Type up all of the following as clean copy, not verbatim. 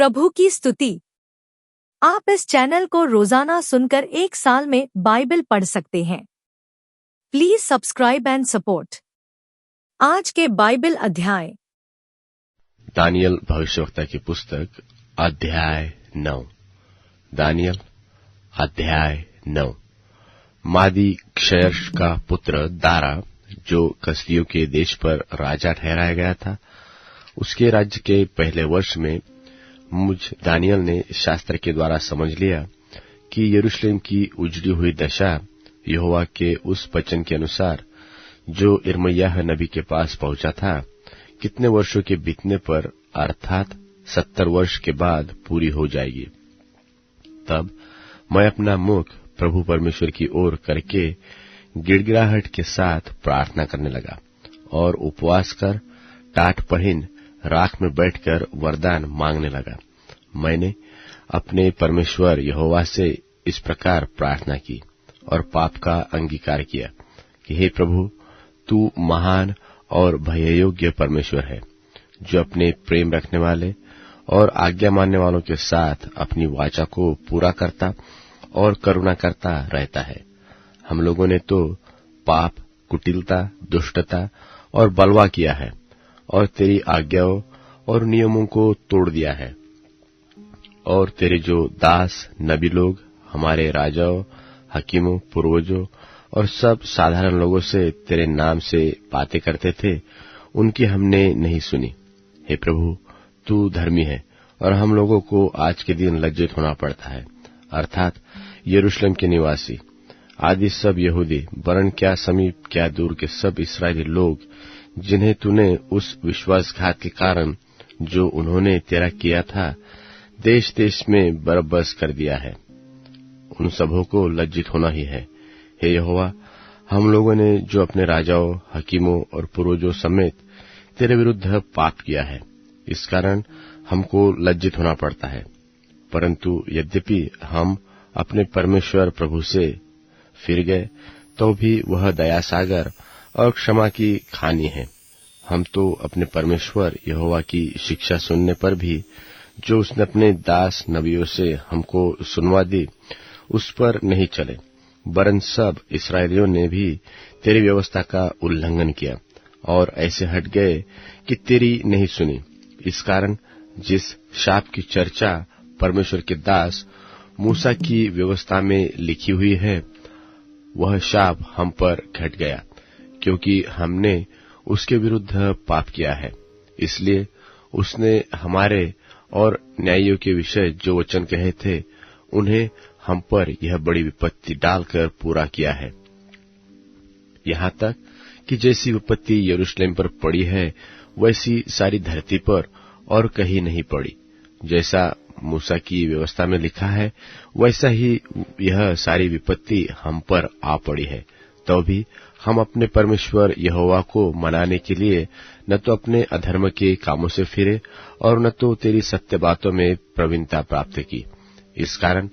प्रभु की स्तुति। आप इस चैनल को रोजाना सुनकर 1 साल में बाइबल पढ़ सकते हैं। Please subscribe and support. आज के बाइबल अध्याय। दानियल भविष्यवक्ता की पुस्तक अध्याय 9। दानियल अध्याय 9। मादी क्षयर्ष का पुत्र दारा, जो कसदियों के देश पर राजा ठहराया गया था, उसके राज्य के पहले वर्ष में मुझ दानियल ने शास्त्र के द्वारा समझ लिया कि यरूशलेम की उजड़ी हुई दशा यहोवा के उस वचन के अनुसार जो यिर्मयाह नबी के पास पहुंचा था, कितने वर्षों के बीतने पर अर्थात 70 वर्ष के बाद पूरी हो जाएगी। तब मैं अपना मुख प्रभु परमेश्वर की ओर करके गिड़गिड़ाहट के साथ प्रार्थना करने लगा और उपवास कर टाट पहिन राख में बैठकर वरदान मांगने लगा। मैंने अपने परमेश्वर यहोवा से इस प्रकार प्रार्थना की और पाप का अंगीकार किया कि हे प्रभु, तू महान और भययोग्य परमेश्वर है, जो अपने प्रेम रखने वाले और आज्ञा मानने वालों के साथ अपनी वाचा को पूरा करता और करुणा करता रहता है। हम लोगों ने तो पाप, कुटिलता, दुष्टता और बलवा किया है और तेरी आज्ञाओं और नियमों को तोड़ दिया है। और तेरे जो दास नबी लोग हमारे राजाओं, हकीमों, पूर्वजों और सब साधारण लोगों से तेरे नाम से बातें करते थे, उनकी हमने नहीं सुनी। हे प्रभु, तू धर्मी है और हम लोगों को आज के दिन लज्जित होना पड़ता है, अर्थात यरूशलेम के निवासी आदि सब यहूदी, वरन क्या समीप क्या दूर के सब इस्राएली लोग, जिन्हें तूने उस विश्वासघात के कारण जो उन्होंने तेरा किया था, देश देश में बरबस कर दिया है। उन सबों को लज्जित होना ही है। हे यहोवा, हम लोगों ने जो अपने राजाओं, हकीमों और पूर्वजों समेत तेरे विरुद्ध पाप किया है, इस कारण हमको लज्जित होना पड़ता है। परंतु यद्यपि हम अपने परमेश्वर प्रभु से फिर गए, तो भी वह दया सागर और क्षमा की खानी है। हम तो अपने परमेश्वर यहोवा की शिक्षा सुनने पर भी, जो उसने अपने दास नबियों से हमको सुनवा दी, उस पर नहीं चले, वरन सब इस्राएलियों ने भी तेरी व्यवस्था का उल्लंघन किया और ऐसे हट गए कि तेरी नहीं सुनी। इस कारण जिस शाप की चर्चा परमेश्वर के दास मूसा की व्यवस्था में लिखी हुई है, वह शाप हम पर घट गया, क्योंकि हमने उसके विरुद्ध पाप किया है। इसलिए उसने हमारे और न्यायियों के विषय जो वचन कहे थे, उन्हें हम पर यह बड़ी विपत्ति डालकर पूरा किया है। यहाँ तक कि जैसी विपत्ति यरूशलेम पर पड़ी है, वैसी सारी धरती पर और कहीं नहीं पड़ी। जैसा मूसा की व्यवस्था में लिखा है, वैसा ही यह सारी विपत्ति हम पर आ पड़ी है। तो भी हम अपने परमेश्वर यहोवा को मनाने के लिए न तो अपने अधर्म के कामों से फिरे और न तो तेरी सत्य बातों में प्रवीणता प्राप्त की। इस कारण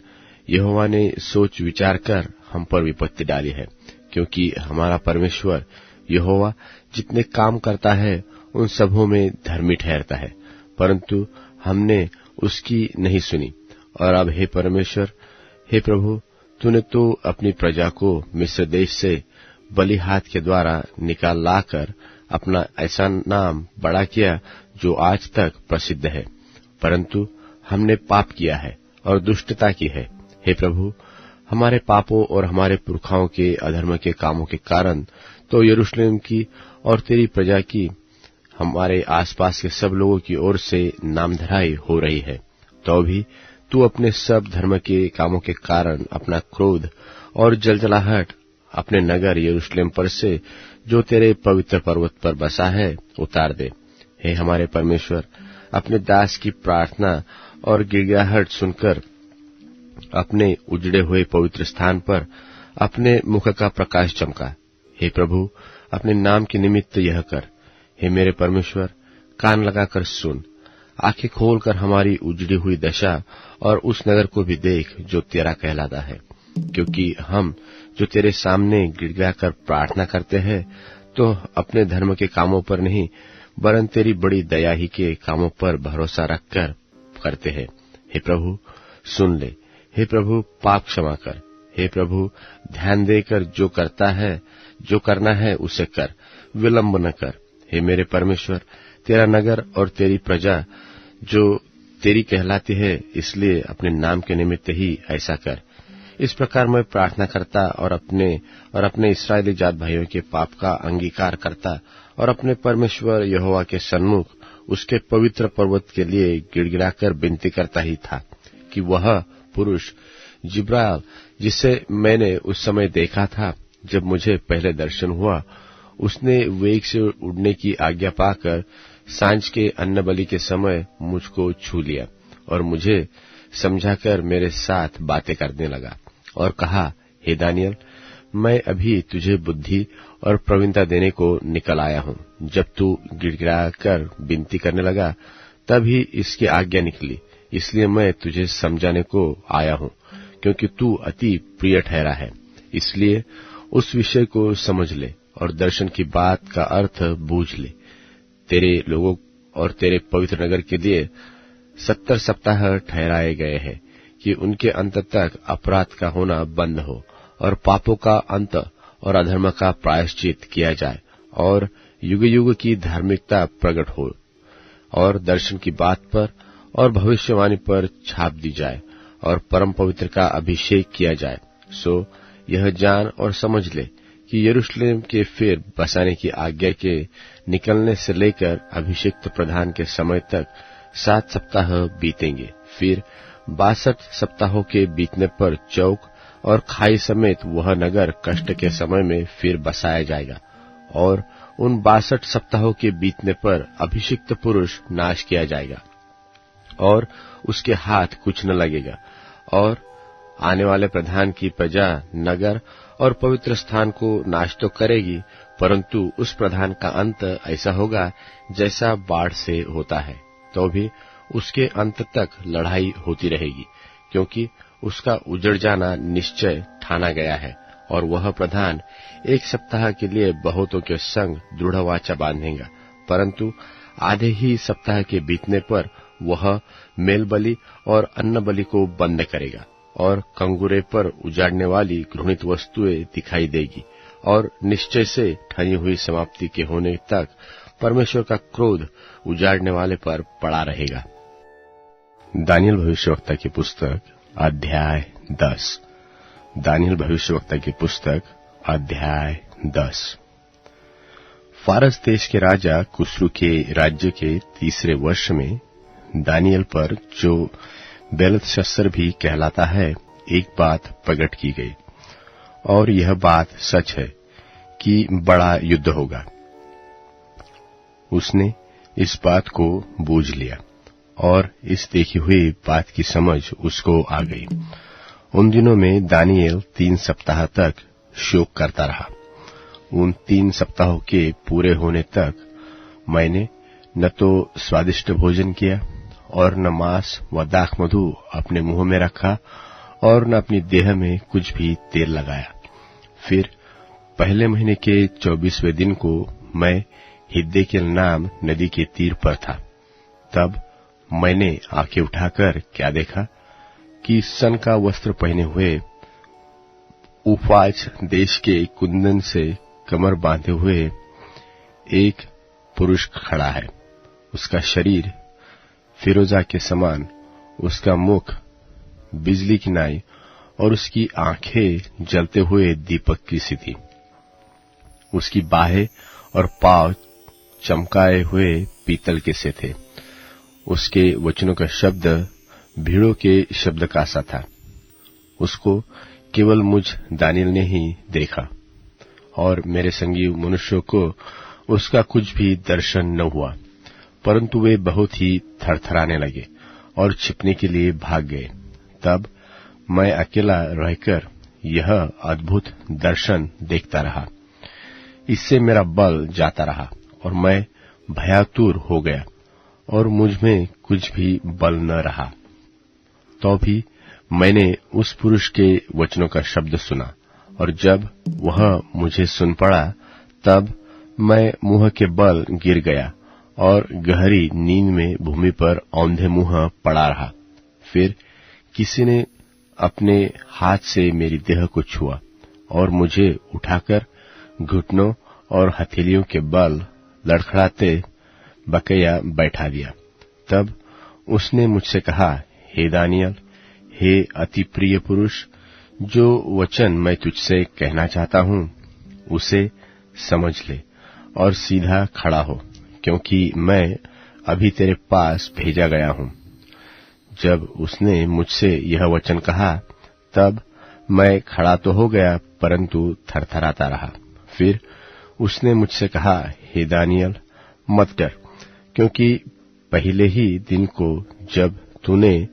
यहोवा ने सोच विचार कर हम पर विपत्ति डाली है, क्योंकि हमारा परमेश्वर यहोवा जितने काम करता है, उन सबों में धर्मी ठहरता है, परंतु हमने उसकी नहीं सुनी। और अब हे परमेश्वर, हे प्रभु, तूने तो अपनी प्रजा को मिस्र देश से बलि हाथ के द्वारा निकाल लाकर अपना ऐसा नाम बड़ा किया जो आज तक प्रसिद्ध है, परंतु हमने पाप किया है और दुष्टता की है। हे प्रभु, हमारे पापों और हमारे पुरखाओं के अधर्म के कामों के कारण तो यरूशलेम की और तेरी प्रजा की, हमारे आसपास के सब लोगों की ओर से नामधराई हो रही है। तो भी तू अपने सब धर्म के कामों के कारण अपना क्रोध और जलजलाहट अपने नगर यरूशलेम पर से, जो तेरे पवित्र पर्वत पर बसा है, उतार दे। हे हमारे परमेश्वर, अपने दास की प्रार्थना और गिड़गिड़ाहट सुनकर अपने उजड़े हुए पवित्र स्थान पर अपने मुख का प्रकाश चमका। हे प्रभु, अपने नाम के निमित्त यह कर। हे मेरे परमेश्वर, कान लगाकर सुन, आंखें खोलकर हमारी उजड़ी हुई दशा और उस नगर को भी देख जो तेरा कहलाता है, क्योंकि हम जो तेरे सामने गिड़गिड़ाकर प्रार्थना करते हैं, तो अपने धर्म के कामों पर नहीं, वरन तेरी बड़ी दया ही के कामों पर भरोसा रखकर करते हैं। हे प्रभु सुन ले, हे प्रभु पाप क्षमा कर, हे प्रभु ध्यान देकर जो करना है उसे कर, विलंब न कर। हे मेरे परमेश्वर, तेरा नगर और तेरी प्रजा जो तेरी कहलाती है, इसलिए अपने नाम के निमित्त ही ऐसा कर। इस प्रकार मैं प्रार्थना करता और अपने इस्राएली जात भाइयों के पाप का अंगीकार करता और अपने परमेश्वर यहोवा के सन्मुख उसके पवित्र पर्वत के लिए गिड़गिड़ाकर विनती करता ही था कि वह पुरुष जिब्राइल, जिसे मैंने उस समय देखा था जब मुझे पहले दर्शन हुआ, उसने वेग से उड़ने की आज्ञा पाकर सांझ के अन्नबलि के समय मुझको छू लिया और मुझे समझाकर मेरे साथ बातें करने लगा और कहा, हे दानियल, मैं अभी तुझे बुद्धि और प्रवीणता देने को निकल आया हूं। जब तू गिड़गिड़ाकर विनती करने लगा तब ही इसकी आज्ञा निकली, इसलिए मैं तुझे समझाने को आया हूं, क्योंकि तू अति प्रिय ठहरा है। इसलिए उस विषय को समझ ले और दर्शन की बात का अर्थ बूझ ले। तेरे लोगों और तेरे पवित्र नगर के लिए 70 सप्ताह ठहराए गए हैं कि उनके अंत तक अपराध का होना बंद हो और पापों का अंत और अधर्म का प्रायश्चित किया जाए और युग युग की धार्मिकता प्रकट हो और दर्शन की बात पर और भविष्यवाणी पर छाप दी जाए और परम पवित्र का अभिषेक किया जाए। सो यह जान और समझ ले कि यरूशलेम के फिर बसाने की आज्ञा के निकलने से लेकर अभिषिक्त प्रधान के समय तक 7 सप्ताह बीतेंगे। फिर 62 सप्ताहों के बीतने पर चौक और खाई समेत वह नगर कष्ट के समय में फिर बसाया जाएगा और उन 62 सप्ताहों के बीतने पर अभिषिक्त पुरुष नाश किया जाएगा और उसके हाथ कुछ न लगेगा और आने वाले प्रधान की प्रजा नगर और पवित्र स्थान को नाश तो करेगी, परंतु उस प्रधान का अंत ऐसा होगा जैसा बाढ़ से होता है, तो भी उसके अंत तक लड़ाई होती रहेगी, क्योंकि उसका उजड़ जाना निश्चय ठाना गया है। और वह प्रधान 1 सप्ताह के लिए बहुतों के संग दृढ़ वाचा बांधेगा, परंतु आधे ही सप्ताह के बीतने पर वह मेल बलि और अन्न बलि को बंद करेगा और कंगूरे पर उजाड़ने वाली घृणित वस्तुएं दिखाई देगी और निश्चय से ठनी हुई समाप्ति के होने तक परमेश्वर का क्रोध उजाड़ने वाले पर पड़ा रहेगा। दानियल भविष्यवक्ता की पुस्तक अध्याय 10। दानियल भविष्यवक्ता की पुस्तक अध्याय 10। फारस देश के राजा कुस्रू के राज्य के 3रे वर्ष में दानियल पर, जो बेलतशस्सर भी कहलाता है, एक बात प्रकट की गई और यह बात सच है कि बड़ा युद्ध होगा। उसने इस बात को बूझ लिया और इस देखी हुई बात की समझ उसको आ गई। उन दिनों में दानियल 3 सप्ताह तक शोक करता रहा। उन 3 सप्ताहों के पूरे होने तक मैंने न तो स्वादिष्ट भोजन किया और न मांस व दाख मधु अपने मुंह में रखा और न अपनी देह में कुछ भी तेल लगाया। फिर पहले महीने के 24वें दिन को मैं हिद्देकेल नाम नदी के तीर पर था। तब मैंने आंखें उठाकर क्या देखा कि सन का वस्त्र पहने हुए, उफाज देश के कुंदन से कमर बांधे हुए एक पुरुष खड़ा है। उसका शरीर फिरोजा के समान, उसका मुख बिजली की नाई और उसकी आंखें जलते हुए दीपक की सी थी। उसकी बाहें और पांव चमकाए हुए पीतल के से थे। उसके वचनों का शब्द भीड़ों के शब्द का सा था। उसको केवल मुझ दानियल ने ही देखा और मेरे संगी मनुष्यों को उसका कुछ भी दर्शन न हुआ, परंतु वे बहुत ही थरथराने लगे और छिपने के लिए भाग गए। तब मैं अकेला रहकर यह अद्भुत दर्शन देखता रहा। इससे मेरा बल जाता रहा और मैं भयातुर हो गया और मुझ में कुछ भी बल न रहा। तो भी मैंने उस पुरुष के वचनों का शब्द सुना और जब वह मुझे सुन पड़ा तब मैं मुंह के बल गिर गया और गहरी नींद में भूमि पर औंधे मुंह पड़ा रहा। फिर किसी ने अपने हाथ से मेरी देह को छुआ और मुझे उठाकर घुटनों और हथेलियों के बल लड़खड़ाते बकैया बैठा दिया। तब उसने मुझसे कहा, हे दानियल, हे अति प्रिय पुरुष, जो वचन मैं तुझसे कहना चाहता हूं उसे समझ ले और सीधा खड़ा हो, क्योंकि मैं अभी तेरे पास भेजा गया हूं। जब उसने मुझसे यह वचन कहा तब मैं खड़ा तो हो गया, परंतु थरथराता रहा। फिर उसने मुझसे कहा, हे दानियल, मत डर, क्योंकि पहले ही दिन को जब तूने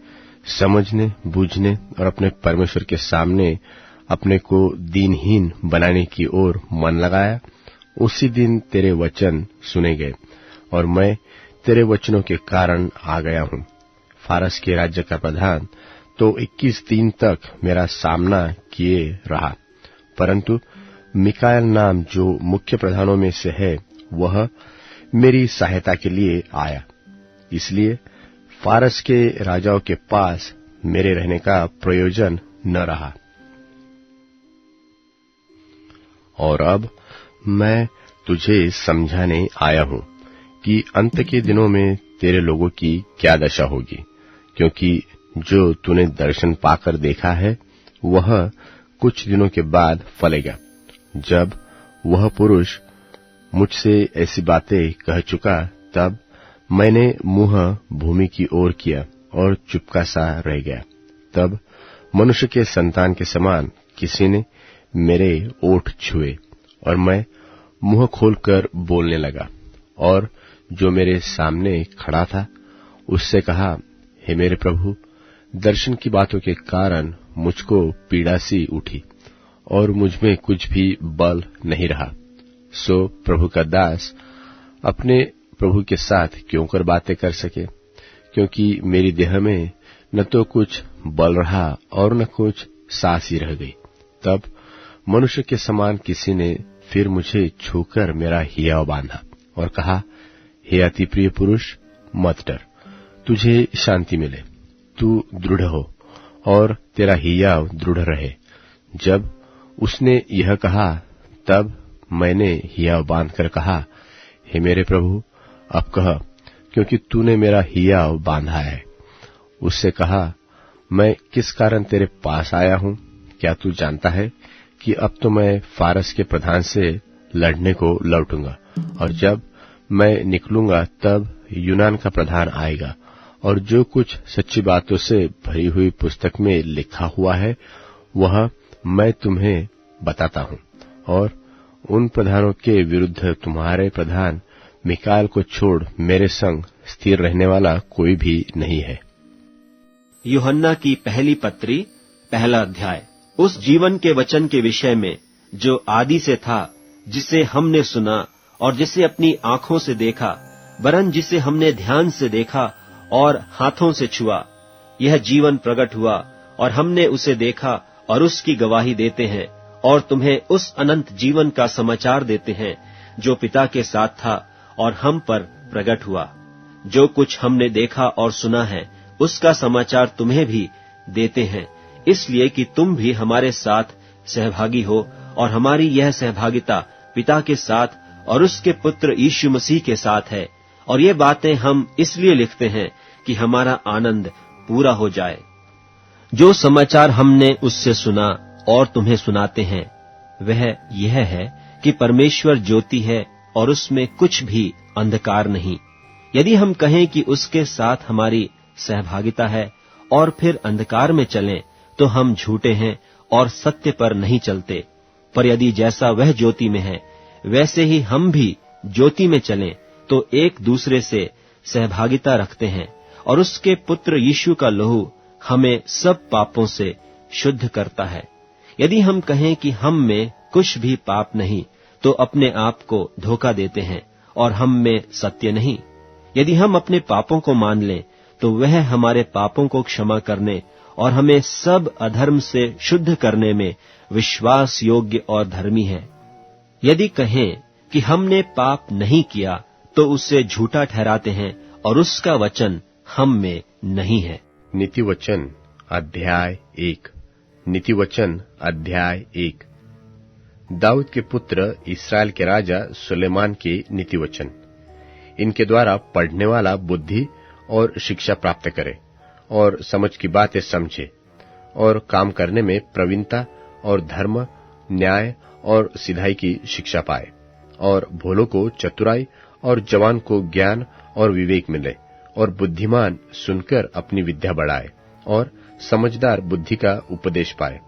समझने, बूझने और अपने परमेश्वर के सामने अपने को दीनहीन बनाने की ओर मन लगाया, उसी दिन तेरे वचन सुने गए और मैं तेरे वचनों के कारण आ गया हूं। फारस के राज्य का प्रधान तो 21 दिन तक मेरा सामना किए रहा, परंतु मिकाएल नाम जो मुख्य प्रधानों में से है, वह मेरी सहायता के लिए आया। इसलिए फारस के राजाओं के पास मेरे रहने का प्रयोजन न रहा। और अब मैं तुझे समझाने आया हूं कि अंत के दिनों में तेरे लोगों की क्या दशा होगी, क्योंकि जो तूने दर्शन पाकर देखा है वह कुछ दिनों के बाद फलेगा। जब वह पुरुष मुझसे ऐसी बातें कह चुका, तब मैंने मुंह भूमि की ओर किया और चुपका सा रह गया। तब मनुष्य के संतान के समान किसी ने मेरे ओठ छुए और मैं मुंह खोलकर बोलने लगा, और जो मेरे सामने खड़ा था उससे कहा, हे मेरे प्रभु, दर्शन की बातों के कारण मुझको पीड़ा सी उठी और मुझमें कुछ भी बल नहीं रहा। सो प्रभु का दास अपने प्रभु के साथ क्यों कर बातें कर सके, क्योंकि मेरी देह में न तो कुछ बल रहा और न कुछ सांस ही रह गई। तब मनुष्य के समान किसी ने फिर मुझे छूकर मेरा हियाव बांधा और कहा, हे अति प्रिय पुरुष, मत डर, तुझे शांति मिले, तू दृढ़ हो और तेरा हियाव दृढ़ रहे। जब उसने यह कहा तब मैंने हियाव बांधकर कहा, हे मेरे प्रभु, अब कह, क्योंकि तूने मेरा हियाव बांधा है। उससे कहा, मैं किस कारण तेरे पास आया हूं? क्या तू जानता है कि अब तो मैं फारस के प्रधान से लड़ने को लौटूंगा, और जब मैं निकलूंगा तब यूनान का प्रधान आएगा, और जो कुछ सच्ची बातों से भरी हुई पुस्तक में लिखा हुआ है वह मैं तुम्हें बताता हूं। और उन प्रधानों के विरुद्ध तुम्हारे प्रधान मिकाएल को छोड़ मेरे संग स्थिर रहने वाला कोई भी नहीं है। यूहन्ना की पहली पत्री, पहला अध्याय। उस जीवन के वचन के विषय में जो आदि से था, जिसे हमने सुना और जिसे अपनी आंखों से देखा, वरन जिसे हमने ध्यान से देखा और हाथों से छुआ, यह जीवन प्रकट हुआ और हमने उसे देखा और उसकी गवाही देते हैं और तुम्हें उस अनंत जीवन का समाचार देते हैं जो पिता के साथ था और हम पर प्रकट हुआ। जो कुछ हमने देखा और सुना है उसका समाचार तुम्हें भी देते हैं, इसलिए कि तुम भी हमारे साथ सहभागी हो, और हमारी यह सहभागिता पिता के साथ और उसके पुत्र यीशु मसीह के साथ है। और ये बातें हम इसलिए लिखते हैं कि हमारा आनंद पूरा हो जाए। जो समाचार हमने उससे सुना और तुम्हें सुनाते हैं वह यह है कि परमेश्वर ज्योति है और उसमें कुछ भी अंधकार नहीं। यदि हम कहें कि उसके साथ हमारी सहभागिता है और फिर अंधकार में चलें, तो हम झूठे हैं और सत्य पर नहीं चलते। पर यदि जैसा वह ज्योति में है वैसे ही हम भी ज्योति में चलें, तो एक दूसरे से सहभागिता रखते हैं, और उसके पुत्र यीशु का लहू हमें सब पापों से शुद्ध करता है। यदि हम कहें कि हम में कुछ भी पाप नहीं, तो अपने आप को धोखा देते हैं और हम में सत्य नहीं। यदि हम अपने पापों को मान लें, तो वह हमारे पापों को क्षमा करने और हमें सब अधर्म से शुद्ध करने में विश्वास योग्य और धर्मी है। यदि कहें कि हमने पाप नहीं किया, तो उससे झूठा ठहराते हैं और उसका वचन हम में नहीं है। नीतिवचन अध्याय 1। नीतिवचन अध्याय 1। दाऊद के पुत्र इस्राएल के राजा सुलेमान के नीतिवचन। इनके द्वारा पढ़ने वाला बुद्धि और शिक्षा प्राप्त करे और समझ की बातें समझे और काम करने में प्रवीणता और धर्म, न्याय और सिधाई की शिक्षा पाए और भोलों को चतुराई और जवान को ज्ञान और विवेक मिले और बुद्धिमान सुनकर अपनी विद्या बढ़ाए और समझदार बुद्धि का उपदेश पाए,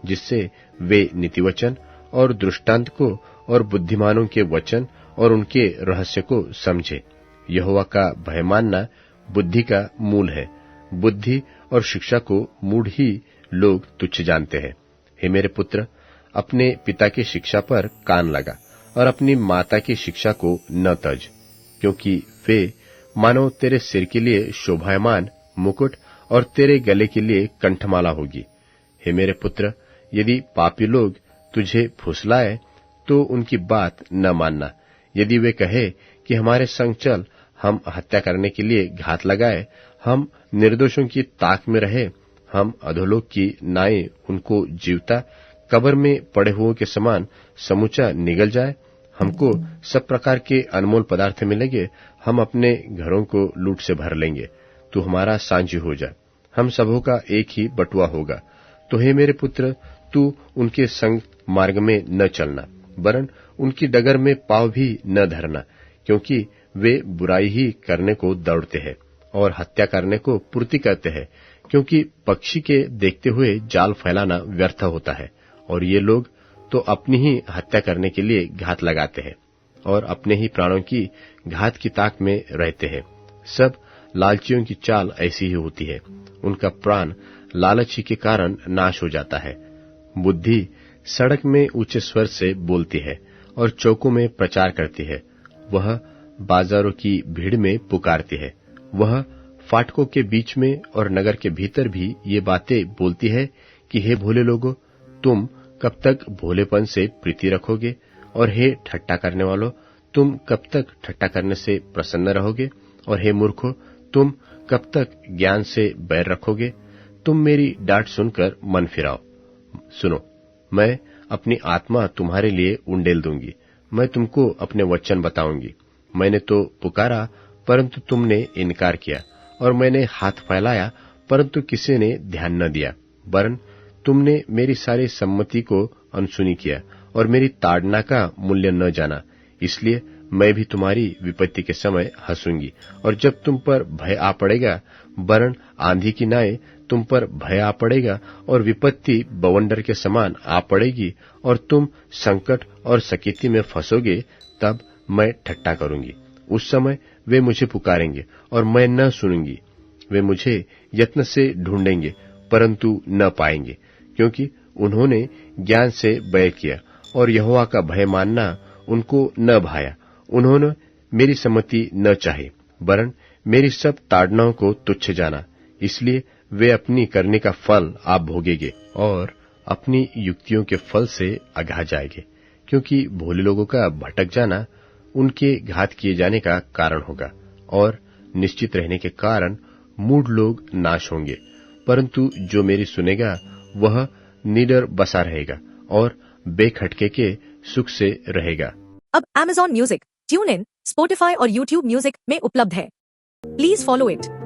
जिससे वे नीतिवचन और दृष्टांत को और बुद्धिमानों के वचन और उनके रहस्य को समझे। यहोवा का भय मानना बुद्धि का मूल है। बुद्धि और शिक्षा को मूढ़ ही लोग तुच्छ जानते हैं। हे मेरे पुत्र, अपने पिता की शिक्षा पर कान लगा और अपनी माता की शिक्षा को न तज, क्योंकि वे मानो तेरे सिर के लिए शोभायमान मुकुट और तेरे गले के लिए कंठमाला होगी। हे मेरे पुत्र, यदि पापी लोग तुझे फुसलाए तो उनकी बात न मानना। यदि वे कहे कि हमारे संग चल, हम हत्या करने के लिए घात लगाए, हम निर्दोषों की ताक में रहे, हम अधोलोक की नाई उनको जीवता कब्र में पड़े हुओं के समान समूचा निगल जाए, हमको सब प्रकार के अनमोल पदार्थ मिलेंगे, हम अपने घरों को लूट से भर लेंगे, तू हमारा सांझी हो जा, हम सबों का एक ही बटुआ होगा। तो हे मेरे पुत्र, तू उनके संग मार्ग में न चलना, वरन उनकी डगर में पांव भी न धरना, क्योंकि वे बुराई ही करने को दौड़ते हैं और हत्या करने को पूर्ति करते हैं, क्योंकि पक्षी के देखते हुए जाल फैलाना व्यर्थ होता है, और ये लोग तो अपनी ही हत्या करने के लिए घात लगाते हैं और अपने ही प्राणों की घात की ताक में रहते हैं। सब लालचियों की चाल ऐसी ही होती है, उनका प्राण लालच ही के कारण नाश हो जाता है। बुद्धि सड़क में ऊंचे स्वर से बोलती है और चौकों में प्रचार करती है। वह बाजारों की भीड़ में पुकारती है, वह फाटकों के बीच में और नगर के भीतर भी ये बातें बोलती है कि हे भोले लोगों, तुम कब तक भोलेपन से प्रीति रखोगे, और हे ठट्टा करने वालों, तुम कब तक ठट्टा करने से प्रसन्न रहोगे, और हे मूर्खों, तुम कब तक ज्ञान से बैर रखोगे। तुम मेरी डांट सुनकर मन फिराओ। सुनो, मैं अपनी आत्मा तुम्हारे लिए उंडेल दूंगी, मैं तुमको अपने वचन बताऊंगी। मैंने तो पुकारा परंतु तुमने इनकार किया, और मैंने हाथ फैलाया परंतु किसी ने ध्यान न दिया, वरन तुमने मेरी सारी सम्मति को अनसुनी किया और मेरी ताड़ना का मूल्य न जाना। इसलिए मैं भी तुम्हारी विपत्ति के समय हंसूंगी, और जब तुम पर भय आ पड़ेगा, वरन आंधी की नाई तुम पर भय आ पड़ेगा और विपत्ति बवंडर के समान आ पड़ेगी और तुम संकट और सकीती में फंसोगे, तब मैं ठट्टा करूंगी। उस समय वे मुझे पुकारेंगे और मैं न सुनूंगी। वे मुझे यत्न से ढूंढेंगे परंतु न पाएंगे, क्योंकि उन्होंने ज्ञान से बैर किया और यहोवा का भय मानना उनको न भाया। उन्होंने मेरी सम्मति न चाही, वरन मेरी सब ताड़नाओं को तुच्छ जाना। इसलिए वे अपनी करने का फल आप भोगेंगे और अपनी युक्तियों के फल से अघा जाएंगे, क्योंकि भोले लोगों का भटक जाना उनके घात किए जाने का कारण होगा, और निश्चित रहने के कारण मूढ़ लोग नाश होंगे। परंतु जो मेरी सुनेगा वह निडर बसा रहेगा और बेखटके के सुख से रहेगा। अब Amazon music, tune in, Spotify और YouTube म्यूजिक में उपलब्ध है। Please follow it.